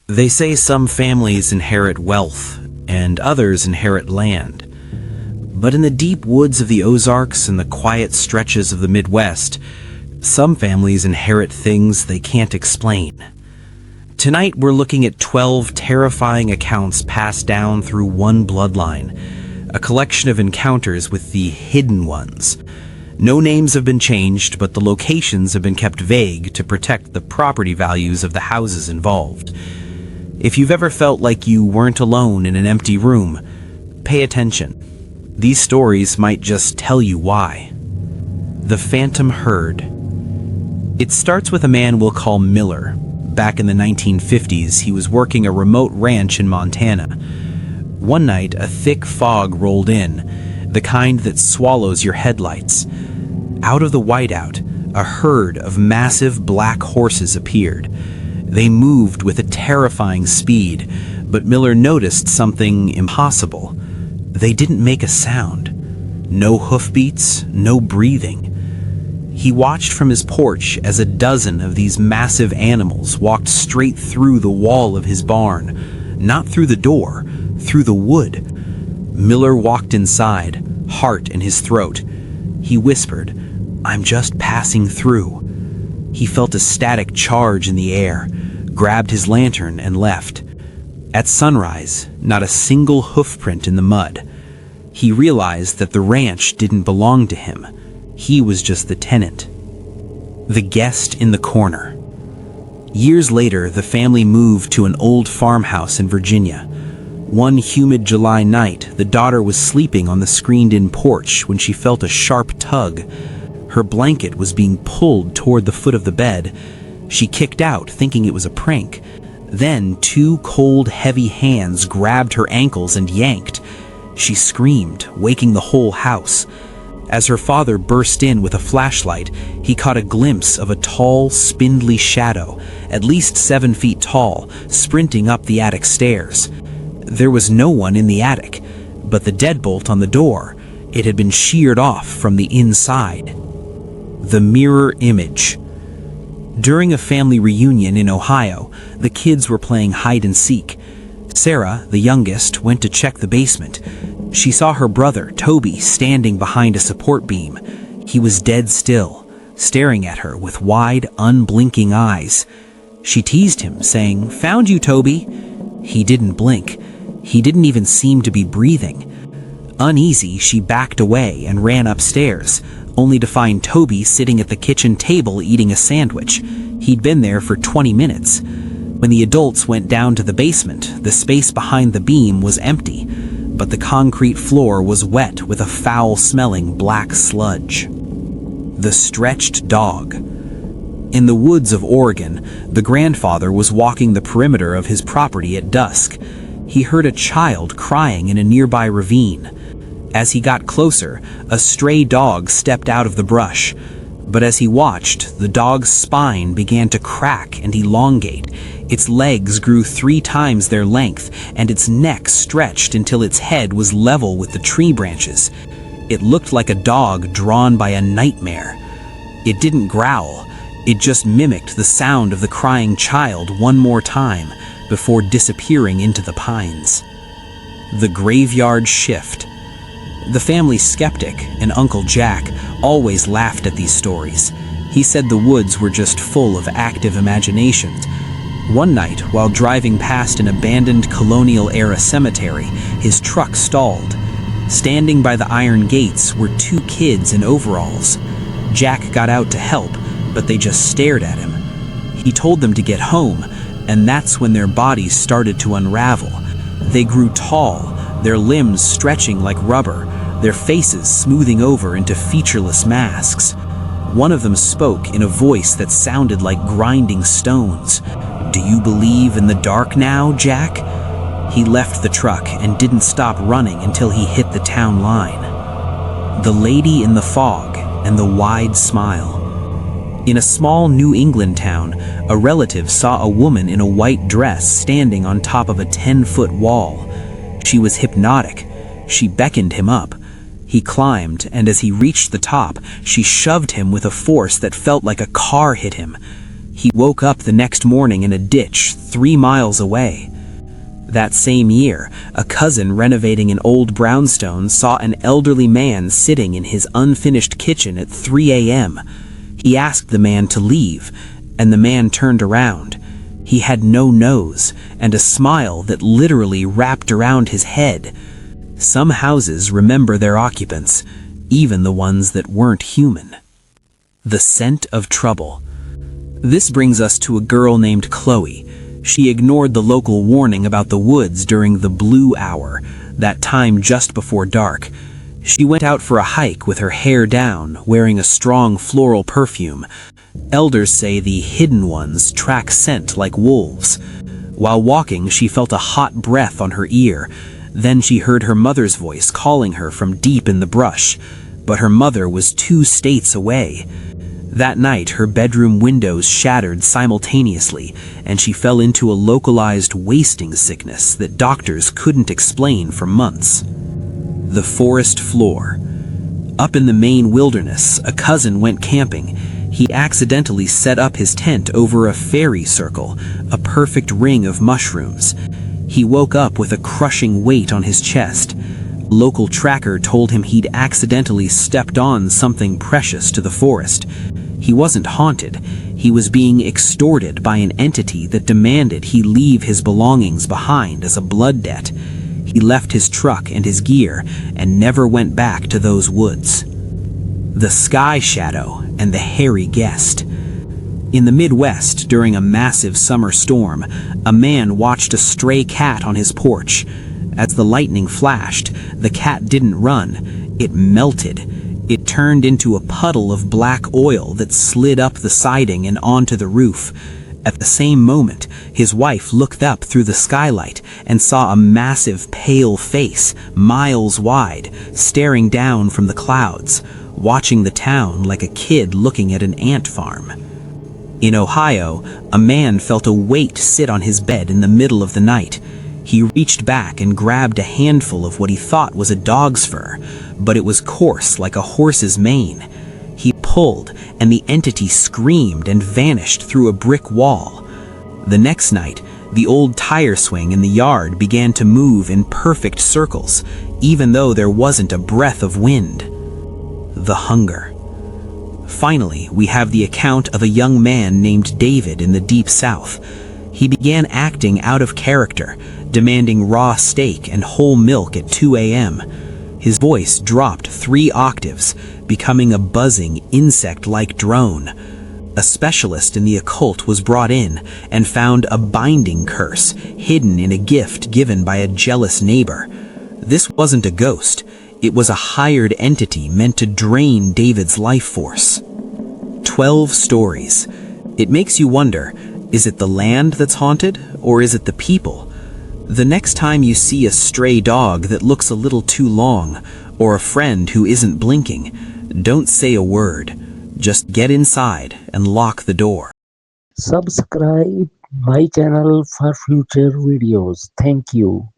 They say some families inherit wealth and others inherit land. But in the deep woods of the Ozarks and the quiet stretches of the Midwest, some families inherit things they can't explain. Tonight we're looking at 12 terrifying accounts passed down through one bloodline, a collection of encounters with the hidden ones. No names have been changed, but the locations have been kept vague to protect the property values of the houses involved. If you've ever felt like you weren't alone in an empty room, pay attention. These stories might just tell you why. The Phantom Herd. It starts with a man we'll call Miller. Back in the 1950s, he was working a remote ranch in Montana. One night, a thick fog rolled in, the kind that swallows your headlights. Out of the whiteout, a herd of massive black horses appeared. They moved with a terrifying speed, but Miller noticed something impossible. They didn't make a sound. No hoofbeats, no breathing. He watched from his porch as a dozen of these massive animals walked straight through the wall of his barn. Not through the door, through the wood. Miller walked inside, heart in his throat. He whispered, "I'm just passing through." He felt a static charge in the air, grabbed his lantern and left. At sunrise, not a single hoofprint in the mud. He realized that the ranch didn't belong to him. He was just the tenant. The guest in the corner. Years later, the family moved to an old farmhouse in Virginia. One humid July night, the daughter was sleeping on the screened-in porch when she felt a sharp tug. Her blanket was being pulled toward the foot of the bed. She kicked out, thinking it was a prank. Then 2 cold, heavy hands grabbed her ankles and yanked. She screamed, waking the whole house. As her father burst in with a flashlight, he caught a glimpse of a tall, spindly shadow, at least 7 feet tall, sprinting up the attic stairs. There was no one in the attic, but the deadbolt on the door, it had been sheared off from the inside. The mirror image. During a family reunion in Ohio, the kids were playing hide and seek. Sarah, the youngest, went to check the basement. She saw her brother, Toby, standing behind a support beam. He was dead still, staring at her with wide, unblinking eyes. She teased him, saying, "Found you, Toby." He didn't blink. He didn't even seem to be breathing. Uneasy, she backed away and ran upstairs, only to find Toby sitting at the kitchen table eating a sandwich. He'd been there for 20 minutes. When the adults went down to the basement, the space behind the beam was empty, but the concrete floor was wet with a foul-smelling black sludge. The stretched dog. In the woods of Oregon, the grandfather was walking the perimeter of his property at dusk. He heard a child crying in a nearby ravine. As he got closer, a stray dog stepped out of the brush. But as he watched, the dog's spine began to crack and elongate. Its legs grew 3 times their length, and its neck stretched until its head was level with the tree branches. It looked like a dog drawn by a nightmare. It didn't growl. It just mimicked the sound of the crying child one more time before disappearing into the pines. The graveyard shift. The family skeptic and Uncle Jack always laughed at these stories. He said the woods were just full of active imaginations. One night, while driving past an abandoned colonial-era cemetery, his truck stalled. Standing by the iron gates were 2 kids in overalls. Jack got out to help, but they just stared at him. He told them to get home, and that's when their bodies started to unravel. They grew tall, their limbs stretching like rubber, their faces smoothing over into featureless masks. One of them spoke in a voice that sounded like grinding stones. "Do you believe in the dark now, Jack?" He left the truck and didn't stop running until he hit the town line. The lady in the fog and the wide smile. In a small New England town, a relative saw a woman in a white dress standing on top of a 10-foot wall. She was hypnotic. She beckoned him up. He climbed, and as he reached the top, she shoved him with a force that felt like a car hit him. He woke up the next morning in a ditch 3 miles away. That same year, a cousin renovating an old brownstone saw an elderly man sitting in his unfinished kitchen at 3 a.m. He asked the man to leave, and the man turned around. He had no nose and a smile that literally wrapped around his head. Some houses remember their occupants, even the ones that weren't human. The scent of trouble. This brings us to a girl named Chloe. She ignored the local warning about the woods during the blue hour, that time just before dark. She went out for a hike with her hair down, wearing a strong floral perfume. Elders say the hidden ones track scent like wolves. While walking, she felt a hot breath on her ear. Then she heard her mother's voice calling her from deep in the brush, but her mother was 2 states away. That night, her bedroom windows shattered simultaneously, and she fell into a localized wasting sickness that doctors couldn't explain for months. The forest floor. Up in the Maine wilderness, a cousin went camping. He accidentally set up his tent over a fairy circle, a perfect ring of mushrooms. He woke up with a crushing weight on his chest. A local tracker told him he'd accidentally stepped on something precious to the forest. He wasn't haunted. He was being extorted by an entity that demanded he leave his belongings behind as a blood debt. He left his truck and his gear and never went back to those woods. The sky shadow and the hairy guest. In the Midwest, during a massive summer storm, a man watched a stray cat on his porch. As the lightning flashed, the cat didn't run. It melted. It turned into a puddle of black oil that slid up the siding and onto the roof. At the same moment, his wife looked up through the skylight and saw a massive pale face, miles wide, staring down from the clouds, watching the town like a kid looking at an ant farm. In Ohio, a man felt a weight sit on his bed in the middle of the night. He reached back and grabbed a handful of what he thought was a dog's fur, but it was coarse like a horse's mane. He pulled, and the entity screamed and vanished through a brick wall. The next night, the old tire swing in the yard began to move in perfect circles, even though there wasn't a breath of wind. The hunger. Finally, we have the account of a young man named David in the Deep South. He began acting out of character, demanding raw steak and whole milk at 2 a.m. His voice dropped 3 octaves, becoming a buzzing, insect-like drone. A specialist in the occult was brought in and found a binding curse hidden in a gift given by a jealous neighbor. This wasn't a ghost. It was a hired entity meant to drain David's life force. 12 stories. It makes you wonder, is it the land that's haunted, or is it the people? The next time you see a stray dog that looks a little too long, or a friend who isn't blinking, don't say a word. Just get inside and lock the door. Subscribe my channel for future videos. Thank you.